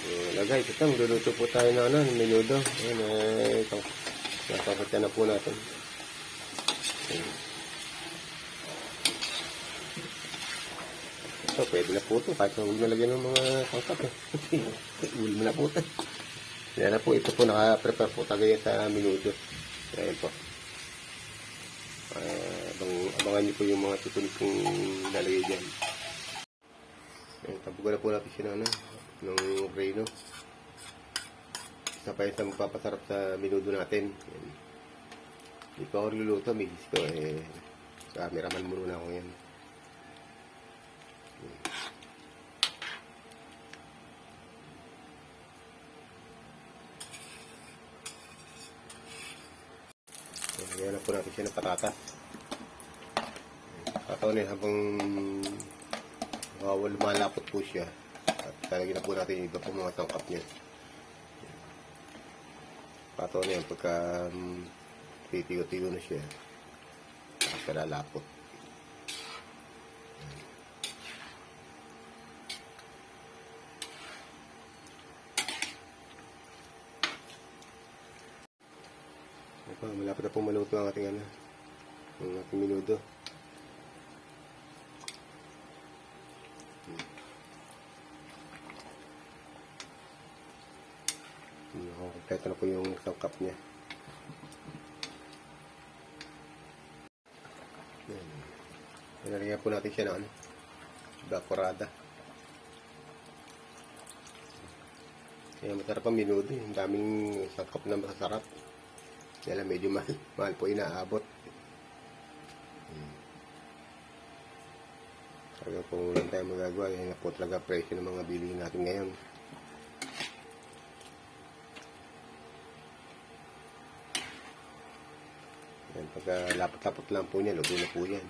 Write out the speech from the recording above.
Guys, ito, magluluto po tayo ng menudo. Ayan, ito. Nasasakyan na po natin. Ayan. Ito, pwede na po ito. Kahit huwag nalagyan ng mga tangkap. Ulo mo na po ito. Ayan na po, ito po, naka-prepare po tayo sa menudo. Ayan po. Abangan niyo po yung mga tutunog kong lalagay dyan. Ayan, tabugan na po natin siya ng reno. Isa pa yung sa magpapasarap sa menudo natin. Ayan. Hindi pa ako luluto, migis ko cameraman muna ako yan. Ayan na po natin siya ng patatas. Pataon yun habang lumalapot po siya. At talagyan na po natin yung iba po mga tangkap niya. Pataon na yan pagka titigo-tigo na siya. Saka lalapot. Malapit na pong maluto ang ating menudo. Kompleto na po yung sangkap niya. Nalagyan po natin siya ng evaporada. Kaya masarap ang menudo. Ang daming sangkap na masasarap. Kaya medyo mahal po inaabot. Talaga kung wala tayong magagawa, yan na po talaga presyo ng mga bilihin natin ngayon. Yan, pagka lapot-lapot lang po niya, luto na po yan.